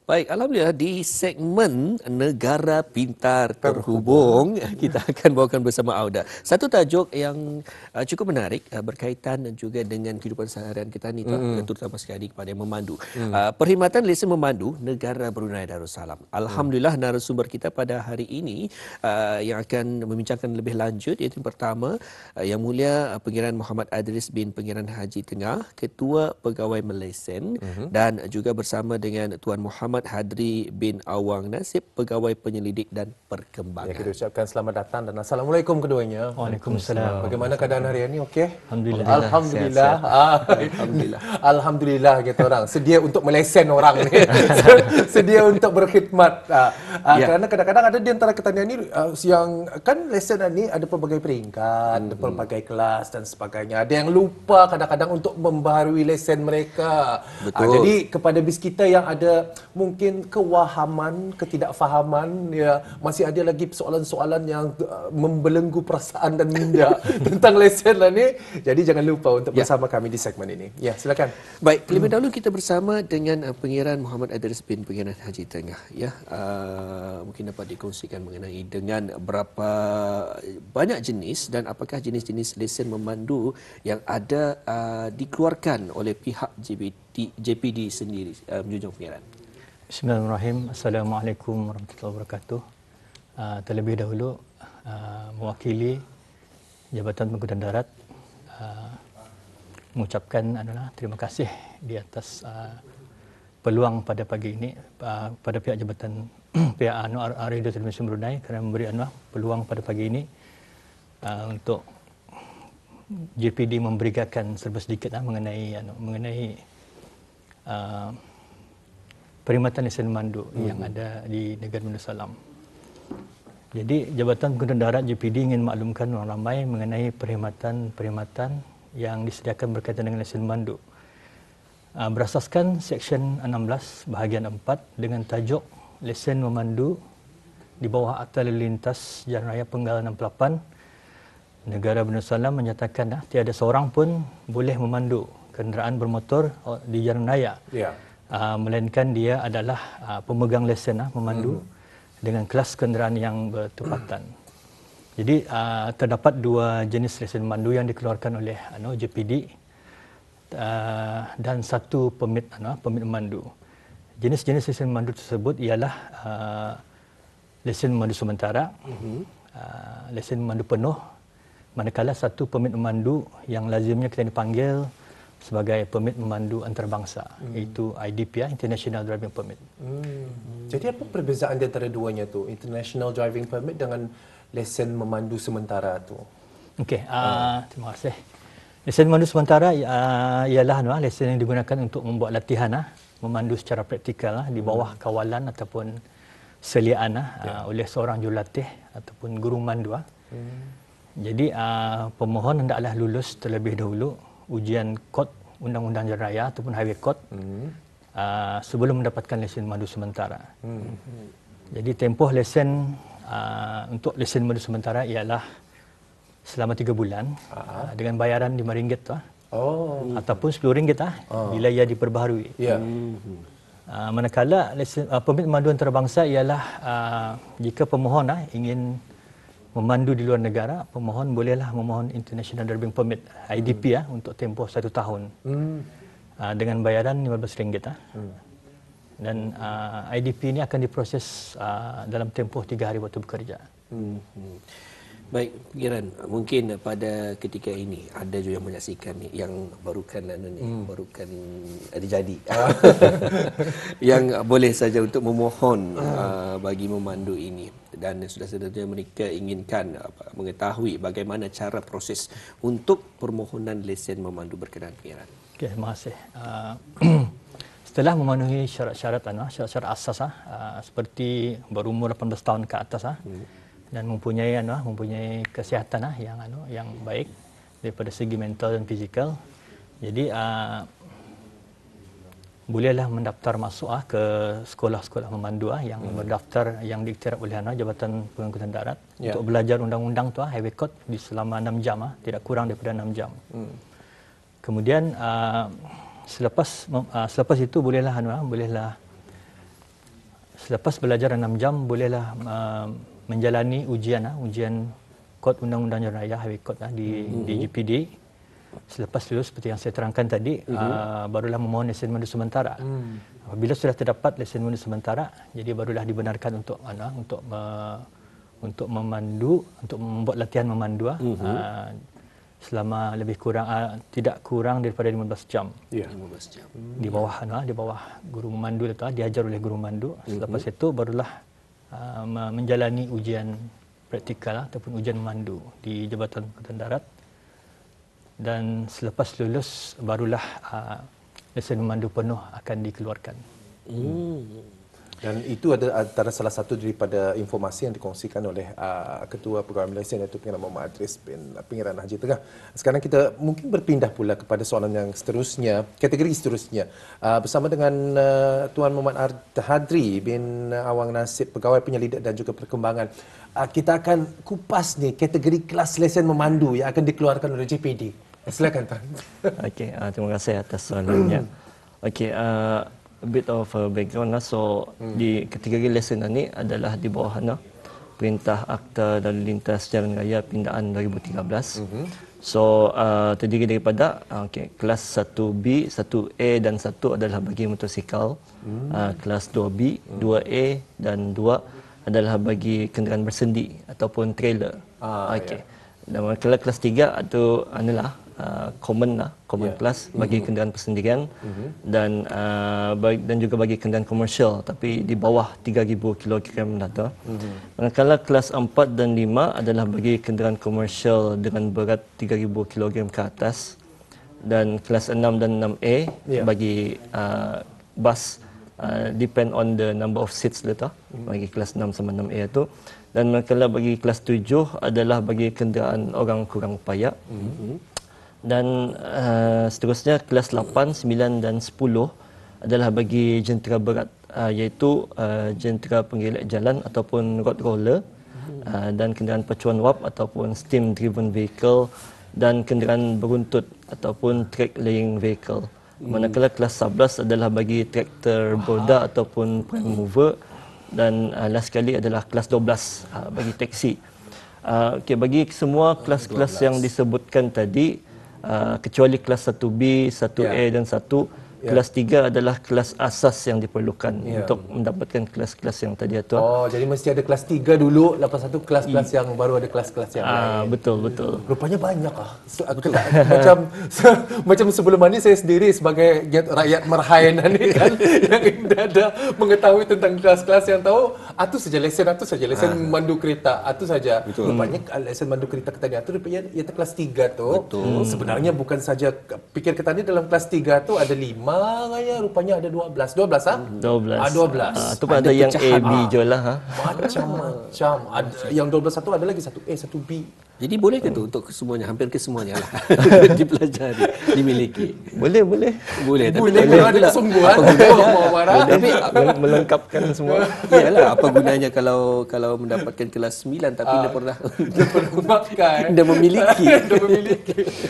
Baik, alhamdulillah di segmen Negara Pintar Terhubung kita akan bawakan bersama Auda satu tajuk yang cukup menarik berkaitan juga dengan kehidupan seharian kita ni terutama sekali kepada yang memandu. Perkhidmatan lesen memandu Negara Brunei Darussalam. Alhamdulillah narasumber kita pada hari ini yang akan membincangkan lebih lanjut iaitu yang pertama Yang Mulia Pangeran Muhammad Adris bin Pangeran Haji Tengah, Ketua Pegawai Melesen dan juga bersama dengan Tuan Muhammad Hadri bin Awang Nasib, Pegawai Penyelidik dan Perkembangan. Ya, kita ucapkan selamat datang dan Assalamualaikum keduanya. Waalaikumsalam. Bagaimana keadaan hari ini? Okey? Alhamdulillah. Alhamdulillah. Alhamdulillah. Alhamdulillah kita orang. Sedia untuk melesen orang ni. Sedia untuk berkhidmat. Kerana kadang-kadang ada di antara kita ni yang kan lesen ni ada pelbagai peringkat, pelbagai kelas dan sebagainya. Ada yang lupa kadang-kadang untuk membaharui lesen mereka. Betul. Jadi kepada bis kita yang ada mungkin kewahaman, ketidakfahaman, ya masih ada lagi soalan-soalan yang membelenggu perasaan dan minda tentang lesen lah ni. Jadi jangan lupa untuk bersama kami di segmen ini. Ya, silakan. Baik, terlebih dahulu kita bersama dengan Pangeran Muhammad Adris bin Pangeran Haji Tengah. Ya, mungkin dapat dikongsikan mengenai dengan berapa banyak jenis dan apakah jenis-jenis lesen memandu yang ada dikeluarkan oleh pihak JPD sendiri, Menjunjung Pangeran. Bismillahirrahmanirrahim. Assalamualaikum warahmatullahi wabarakatuh. Terlebih dahulu mewakili Jabatan Pengangkutan Darat mengucapkan terima kasih di atas peluang pada pagi ini pada pihak Jabatan pihak Radio Television Brunei kerana memberi peluang pada pagi ini untuk JPD memberikan serba sedikit mengenai perkhidmatan lesen memandu yang ada di Negara Darussalam. Jadi Jabatan Pengangkutan Darat JPD ingin maklumkan orang ramai mengenai perkhidmatan yang disediakan berkaitan dengan lesen memandu. Berasaskan Seksyen 16 bahagian 4 dengan tajuk lesen memandu di bawah Akta Lalu Lintas Jalan Raya Penggal 68, Negara Darussalam menyatakan tiada seorang pun boleh memandu kenderaan bermotor di jalan raya. Ya. Melainkan dia adalah pemegang lesen memandu dengan kelas kenderaan yang bertepatan. Jadi terdapat dua jenis lesen memandu yang dikeluarkan oleh JPD dan satu permit memandu. Jenis-jenis lesen memandu tersebut ialah lesen memandu sementara, lesen memandu penuh, manakala satu permit memandu yang lazimnya kita dipanggil sebagai permit memandu antarabangsa, iaitu IDP, International Driving Permit. Jadi apa perbezaan di antara duanya tu? International Driving Permit dengan lesen memandu sementara tu? Okey, terima kasih. Lesen memandu sementara ialah lesen yang digunakan untuk membuat latihan memandu secara praktikal di bawah kawalan ataupun seliaan oleh seorang jurulatih ataupun guru memandu. Jadi pemohon hendaklah lulus terlebih dahulu ujian kod Undang-Undang Jalan Raya ataupun Highway Code sebelum mendapatkan lesen memandu sementara. Jadi tempoh lesen untuk lesen memandu sementara ialah selama 3 bulan dengan bayaran RM5 ataupun RM10 bila ia diperbaharui. Ya. Manakala lesen permit memandu antarabangsa ialah jika pemohon ingin memandu di luar negara, pemohon bolehlah memohon International Driving Permit IDP untuk tempoh 1 tahun dengan bayaran RM15. Dan IDP ini akan diproses dalam tempoh 3 hari waktu bekerja. Baik, Pangeran, mungkin pada ketika ini ada juga yang menyaksikan ni yang barukan jadi yang boleh saja untuk memohon bagi memandu ini, dan sudah sebenarnya mereka inginkan mengetahui bagaimana cara proses untuk permohonan lesen memandu berkenaan, Pangeran. Okey, terima kasih. Setelah memenuhi syarat-syarat asas seperti berumur 18 tahun ke atas dan mempunyai kesihatan yang baik daripada segi mental dan fizikal. Jadi bolehlah mendaftar masuk ke sekolah-sekolah memandu yang berdaftar yang diiktiraf oleh Jabatan Pengangkutan Darat untuk belajar undang-undang Highway Code di selama 6 jam, tidak kurang daripada 6 jam. Kemudian selepas itu bolehlah Selepas belajar 6 jam, bolehlah menjalani ujian kod Undang-Undang Jalan Raya, Highway Code di GPD. Selepas lulus, seperti yang saya terangkan tadi, barulah memohon lesen memandu sementara. Apabila sudah terdapat lesen memandu sementara, jadi barulah dibenarkan untuk memandu, untuk membuat latihan memandu selama lebih kurang tidak kurang daripada 15 jam. Ya. 15 jam. Di bawah guru memandu itu, diajar oleh guru memandu. Selepas itu barulah menjalani ujian praktikal ataupun ujian memandu di Jabatan Angkatan Darat. Dan selepas lulus barulah lesen memandu penuh akan dikeluarkan. Dan itu ada antara salah satu daripada informasi yang dikongsikan oleh Ketua Program Lesen, iaitu Pengeran Muhammad Adris bin Pengeran Haji Tengah. Sekarang kita mungkin berpindah pula kepada soalan yang seterusnya, kategori seterusnya. Bersama dengan Tuan Muhammad Hadri bin Awang Nasib, Pegawai Penyelidik dan juga Perkembangan. Kita akan kupas ni kategori kelas lesen memandu yang akan dikeluarkan oleh JPD. Silakan Tuan. Okey, terima kasih atas soalannya. Okey, a bit of a background lah. So di kategori lesen ni adalah di bawah Perintah Akta Lalu Lintas Jalan Raya Pindaan 2013. So terdiri daripada kelas 1B, 1A dan 1 adalah bagi motosikal. Kelas 2B, 2A dan 2 adalah bagi kenderaan bersendi ataupun trailer. Okey. Dan kelas 3 itu adalah common class bagi kenderaan persendirian dan juga bagi kenderaan komersial tapi di bawah 3,000 kg data. Manakala kelas 4 dan 5 adalah bagi kenderaan komersial dengan berat 3,000 kg ke atas, dan kelas 6 dan 6A bagi bus depend on the number of seats data bagi kelas 6 sama 6A itu. Dan manakala bagi kelas 7 adalah bagi kenderaan orang kurang upaya. Dan seterusnya kelas 8, 9 dan 10 adalah bagi jentera berat, iaitu jentera penggelek jalan ataupun road roller, dan kenderaan pacuan wap ataupun steam driven vehicle, dan kenderaan beruntut ataupun track laying vehicle. Manakala kelas 11 adalah bagi traktor borda ataupun prime mover, dan last sekali adalah kelas 12 bagi taksi. Bagi semua kelas-kelas yang disebutkan tadi, kecuali kelas 1B, 1A dan 1, kelas 3 adalah kelas asas yang diperlukan untuk mendapatkan kelas-kelas yang tadi itu. Oh, jadi mesti ada kelas 3 dulu, lepas satu kelas-kelas yang baru ada kelas-kelas yang lain. Betul. Rupanya banyak macam sebelum ini saya sendiri sebagai rakyat Merhain ni kan yang ada mengetahui tentang kelas-kelas yang tahu itu saja lesen mandu kereta, itu saja. Rupanya lesen mandu kereta Ketannya itu rupanya ia kelas 3 tu. Sebenarnya bukan saja pikir Ketannya dalam kelas 3 tu ada 5 rupanya ada 12. 12 ah? 12. Itu pun ada yang A, B je lah. Macam-macam. Yang 12 satu ada lagi 1A, 1B. Jadi boleh ke tu untuk kesemuanya, hampir kesemuanya lah dipelajari, dimiliki? Boleh. Boleh, tapi Boleh kalau ada kesungguhan. Tapi melengkapkan semua. Iyalah, apa gunanya kalau mendapatkan kelas 9 tapi dia pernah makan. Dia memiliki.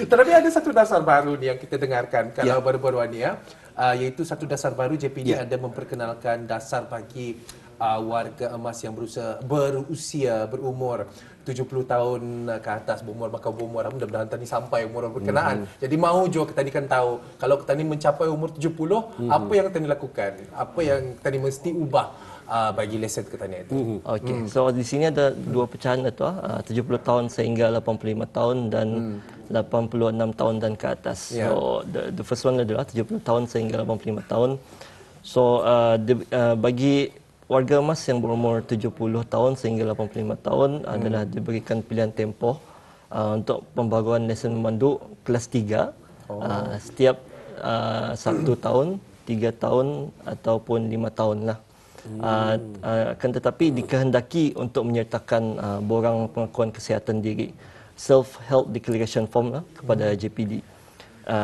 Tetapi ada satu dasar baru ni yang kita dengarkan kalau baru-baru ni iaitu satu dasar baru JPD ada memperkenalkan dasar bagi warga emas yang berusia berumur 70 tahun ke atas, berumur mudah-mudahan tadi sampai umur berkenaan. Jadi mahu juga kita ni kan tahu kalau kita ni mencapai umur 70 apa yang kita ni lakukan, apa yang kita ni mesti ubah bagi lesen ketanian itu. Okey. So di sini ada dua pecahan itu 70 tahun sehingga 85 tahun dan 86 tahun dan ke atas. So the first one adalah 70 tahun sehingga 85 tahun. So bagi warga emas yang berumur 70 tahun sehingga 85 tahun adalah diberikan pilihan tempoh untuk pembaruan lesen memandu kelas 3 setiap 1 tahun, 3 tahun ataupun 5 tahun lah. Akan tetapi dikehendaki untuk menyertakan borang pengakuan kesihatan diri, self-help declaration form lah, kepada JPD.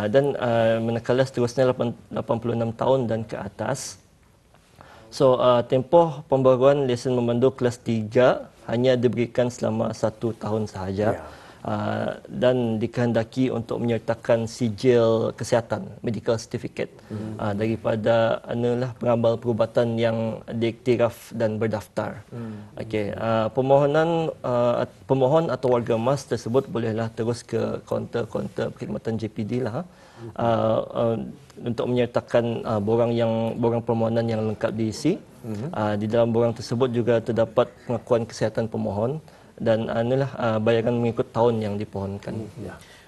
Dan manakala seterusnya 86 tahun dan ke atas. So tempoh pembaruan lesen memandu kelas 3 hanya diberikan selama 1 tahun sahaja. dan dikehendaki untuk menyertakan sijil kesihatan, medical certificate, daripada pengamal perubatan yang diiktiraf dan berdaftar. Okey, pemohon atau warga emas tersebut bolehlah terus ke kaunter-kaunter perkhidmatan JPD lah untuk menyertakan borang permohonan yang lengkap diisi. Di dalam borang tersebut juga terdapat pengakuan kesihatan pemohon dan bayaran mengikut tahun yang dipohonkan.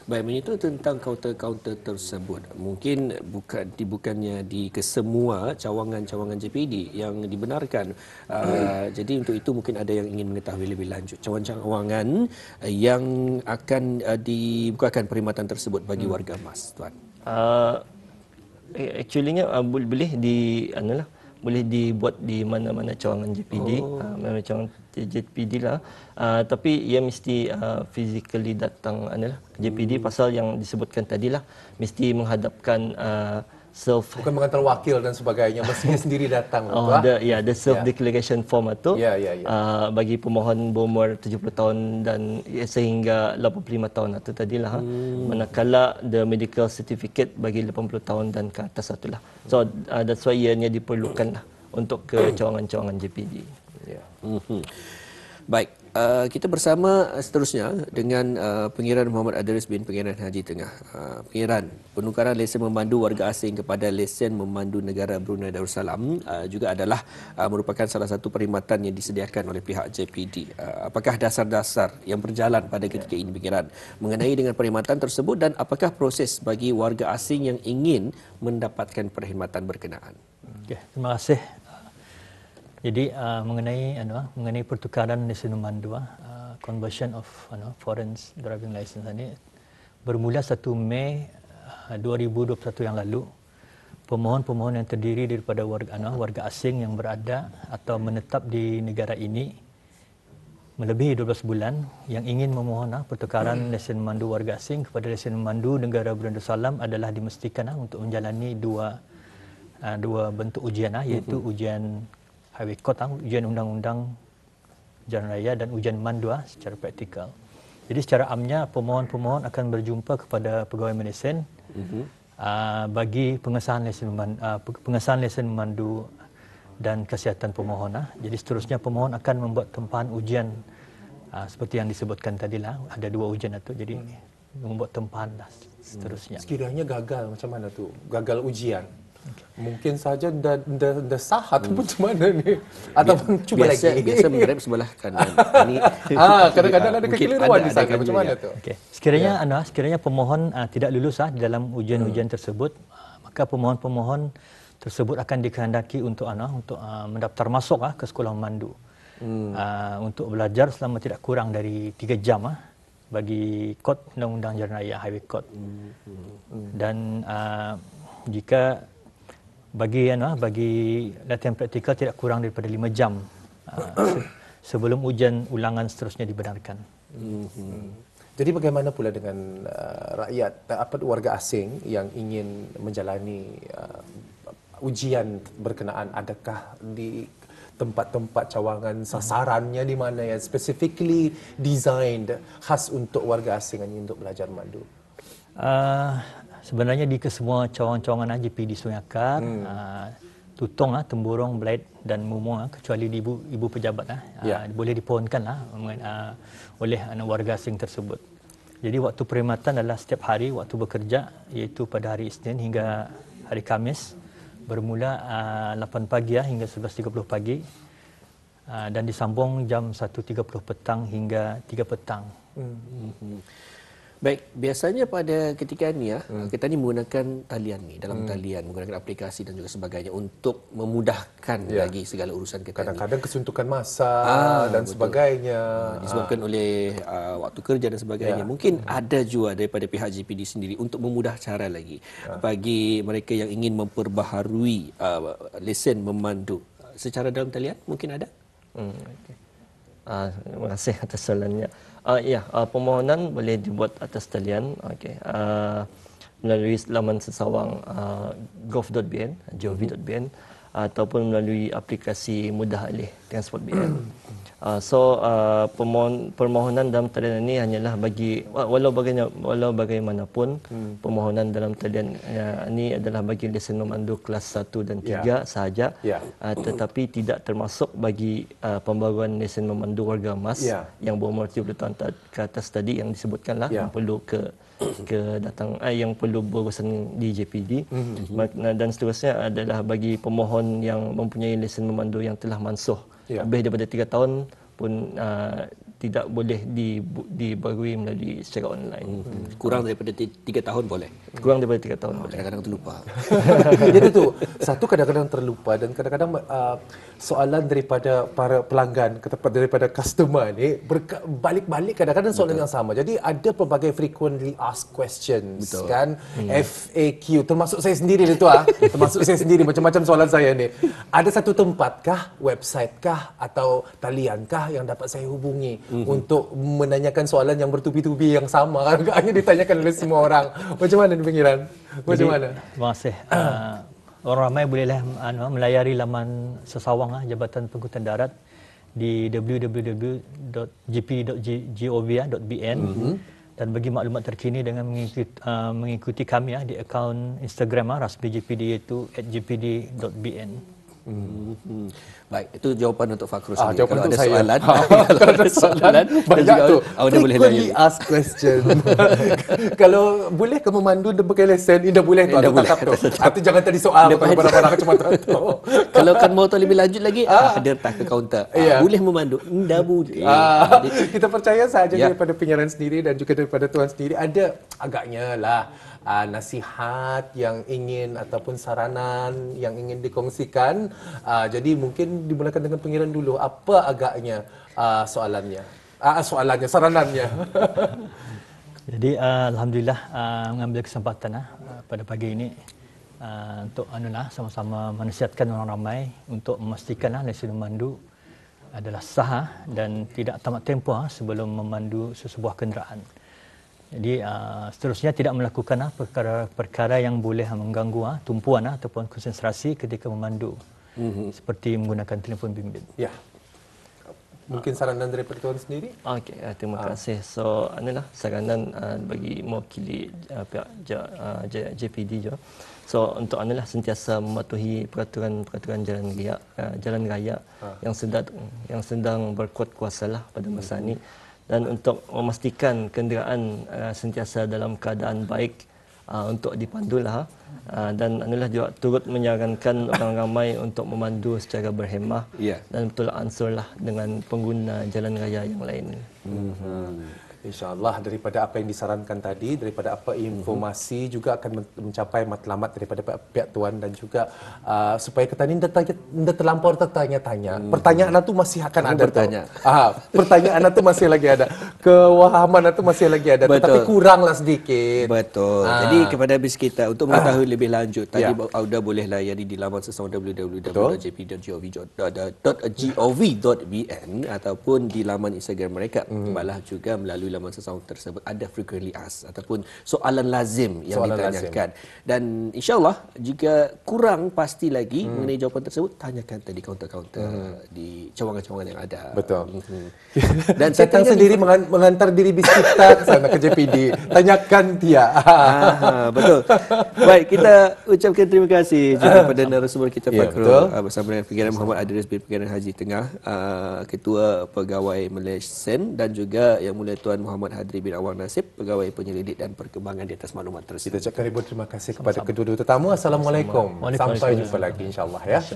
Baik, menyentuh tentang kaunter-kaunter tersebut. Mungkin bukannya di kesemua cawangan-cawangan JPD yang dibenarkan. Jadi untuk itu mungkin ada yang ingin mengetahui lebih lanjut. Cawangan-cawangan yang akan dibukakan perkhidmatan tersebut bagi warga emas, Tuan. Actually-nya boleh boleh dibuat di mana-mana cawangan JPD, mana cawangan JPD lah. Tapi ia mesti physically datang ke JPD, pasal yang disebutkan tadilah mesti menghadapkan bukan mengantar wakil dan sebagainya, mestinya sendiri datang. The self declaration form itu bagi pemohon berumur 70 tahun dan sehingga 85 tahun itu tadilah. Manakala the medical certificate bagi 80 tahun dan ke atas itulah. So that's why ianya diperlukan lah untuk ke cawangan-cawangan JPD. Baik, kita bersama seterusnya dengan Pengiran Muhammad Adris bin Pengiran Haji Tengah. Pengiran, penukaran lesen memandu warga asing kepada lesen memandu negara Brunei Darussalam juga adalah merupakan salah satu perkhidmatan yang disediakan oleh pihak JPD. Apakah dasar-dasar yang berjalan pada ketika ini, Pengiran, mengenai dengan perkhidmatan tersebut, dan apakah proses bagi warga asing yang ingin mendapatkan perkhidmatan berkenaan? Okay, terima kasih. Jadi mengenai pertukaran lesen memandu, conversion of foreign driving license ini bermula 1 Mei 2021 yang lalu. Pemohon-pemohon yang terdiri daripada warga asing yang berada atau menetap di negara ini melebihi 12 bulan yang ingin memohon pertukaran lesen memandu warga asing kepada lesen memandu negara Brunei Darussalam adalah dimestikan untuk menjalani dua bentuk ujian, iaitu ujian Highway Code, ujian undang-undang jalan raya, dan ujian mandu secara praktikal. Jadi secara amnya pemohon-pemohon akan berjumpa kepada pegawai Malaysian bagi pengesahan lesen memandu dan kesihatan pemohon. Jadi seterusnya pemohon akan membuat tempahan ujian seperti yang disebutkan tadilah, ada 2 ujian itu. Jadi membuat tempahan seterusnya. Sekiranya gagal, macam mana tu? Gagal ujian. Mungkin saja dah sah atau macam mana ni? Ataupun cuba lagi. Biasa mengrem sebelah kanan. Ini kadang-kadang ada kekeliruan di sana. Macam mana tu? Okay. Sekiranya pemohon tidak lulus di dalam ujian-ujian tersebut, maka pemohon-pemohon tersebut akan dikehendaki untuk mendaftar masuk ke sekolah memandu. Untuk belajar selama tidak kurang dari 3 jam bagi kod undang-undang jalan raya, Highway Code. Dan jika bagi latihan praktikal tidak kurang daripada 5 jam sebelum ujian ulangan seterusnya dibenarkan. Jadi bagaimana pula dengan rakyat, warga asing yang ingin menjalani ujian berkenaan? Adakah di tempat-tempat cawangan sasarannya di mana yang specifically designed khas untuk warga asing hanya untuk belajar memandu? Sebenarnya di kesemua cawangan-cawangan JPD Sungai Akar, Tutong, Temburong, Belait dan Mumung, kecuali di ibu pejabat boleh dipohonkan oleh warga asing tersebut. Jadi waktu perkhidmatan adalah setiap hari waktu bekerja, iaitu pada hari Isnin hingga hari Khamis, bermula 8 pagi hingga 11.30 pagi dan disambung jam 1.30 petang hingga 3 petang. Baik, biasanya pada ketika ni kita ni menggunakan talian ni, dalam talian menggunakan aplikasi dan juga sebagainya untuk memudahkan lagi segala urusan kita. Kadang-kadang kesuntukan masa dan betul. Sebagainya disebabkan oleh waktu kerja dan sebagainya. Mungkin ada juga daripada pihak JPD sendiri untuk memudah cara lagi bagi mereka yang ingin memperbaharui lesen memandu secara dalam talian, mungkin ada? Terima kasih atas soalannya. Permohonan boleh dibuat atas talian melalui laman sesawang gov.bn, gov.bn, ataupun melalui aplikasi Mudah Alih Transport BN. Permohonan dalam talian ini hanyalah bagi walau bagaimanapun permohonan dalam talian ini adalah bagi lesen memandu kelas 1 dan 3 sahaja, tetapi tidak termasuk bagi pembaruan lesen memandu warga emas yang berumur 30 tahun ke atas tadi yang disebutkanlah yang perlu yang perlu berurusan di JPD. Dan seterusnya adalah bagi pemohon yang mempunyai lesen memandu yang telah mansuh lebih daripada 3 tahun pun tidak boleh dibarui melalui secara online. Kurang daripada 3 tahun boleh? Kurang daripada 3 tahun boleh. Kadang-kadang terlupa. Jadi tu, satu kadang-kadang terlupa dan kadang-kadang soalan daripada para pelanggan, daripada customer ni balik-balik kadang-kadang soalan yang sama. Jadi ada pelbagai frequently asked questions kan, FAQ, termasuk saya sendiri itu termasuk saya sendiri macam-macam soalan saya ni. Ada satu tempat kah, website kah atau talian kah yang dapat saya hubungi untuk menanyakan soalan yang bertubi-tubi yang sama kan, hanya ditanyakan oleh semua orang. Macam mana pengiran? Macam mana? Terima kasih. Orang ramai bolehlah melayari laman sesawang Jabatan Pengangkutan Darat di www.gp.gov.bn dan bagi maklumat terkini dengan mengikuti kami di akaun Instagram rasmi JPD iaitu @gpd.bn. Baik, itu jawapan untuk Fakrul sendiri. Jawapan Kalau untuk ada saya. soalan, kalau ada soalan, banyak tu. Auda boleh Frequently layan. asked question. Kalau boleh ke memandu dan pakai lesen, indah boleh tu. Indah boleh. Atau jangan tadi soal barang-barang macam tu. Kalau kan mau tahu lebih lanjut lagi, hadir tak ke kaunter. Boleh memandu? Tidak boleh. Kita percaya sahaja daripada penyiaran sendiri dan juga daripada tuan sendiri ada agaknya lah nasihat yang ingin ataupun saranan yang ingin dikongsikan. Jadi mungkin dimulakan dengan pengiran dulu. Apa agaknya soalannya? Saranannya. Jadi alhamdulillah mengambil kesempatan pada pagi ini untuk sama-sama menasihatkan orang ramai untuk memastikan lesen memandu adalah sah dan tidak tamat tempoh sebelum memandu sesebuah kenderaan. Jadi seterusnya tidak melakukan perkara-perkara yang boleh mengganggu tumpuan ataupun konsentrasi ketika memandu. Seperti menggunakan telefon bimbit. Ya. Mungkin saranan daripada tuan sendiri? Okey, terima kasih. So, inilah saranan bagi mewakili pihak JPD juga. So, untuk inilah sentiasa mematuhi peraturan jalan raya yang sedang berkuat kuasalah pada masa ini. Dan untuk memastikan kenderaan sentiasa dalam keadaan baik untuk dipandulah dan inilah juga turut menyarankan orang ramai untuk memandu secara berhemah dan betul ansurlah dengan pengguna jalan raya yang lain. InsyaAllah daripada apa yang disarankan tadi, daripada apa informasi juga akan mencapai matlamat daripada pihak tuan dan juga supaya kita ni tidak terlampau tertanya-tanya. Pertanyaan itu masih akan ada. Pertanyaan itu masih lagi ada. Kewahaman itu masih lagi ada. Tetapi kuranglah sedikit. Betul. Jadi kepada habis kita untuk mengetahui lebih lanjut, tadi Auda boleh layari di laman sesama www.jp.gov.bn ataupun di laman Instagram mereka. Malah juga melalui laman sesama tersebut ada frequently asked ataupun soalan lazim yang ditanyakan. Dan insyaAllah jika kurang pasti lagi mengenai jawapan tersebut, tanyakan tadi kaunter-kaunter di cawangan-cawangan yang ada. Betul. Dan Setang sendiri mengantar diri bis kita ke sana ke JPD. Tanyakan dia. Betul. Baik, kita ucapkan terima kasih juga kepada narasumber kita Fakrul bersama dengan Pengarah Muhammad Adris bin Pengarah Haji Tengah, Ketua Pegawai Malaysian, dan juga Yang Mulia Tuan Muhammad Hadri bin Awang Nasib, Pegawai Penyelidik dan Perkembangan di atas maklumat tersebut. Kita ucapkan ribuan terima kasih kepada kedua-dua tetamu. Assalamualaikum. Sampai jumpa lagi insya-Allah ya.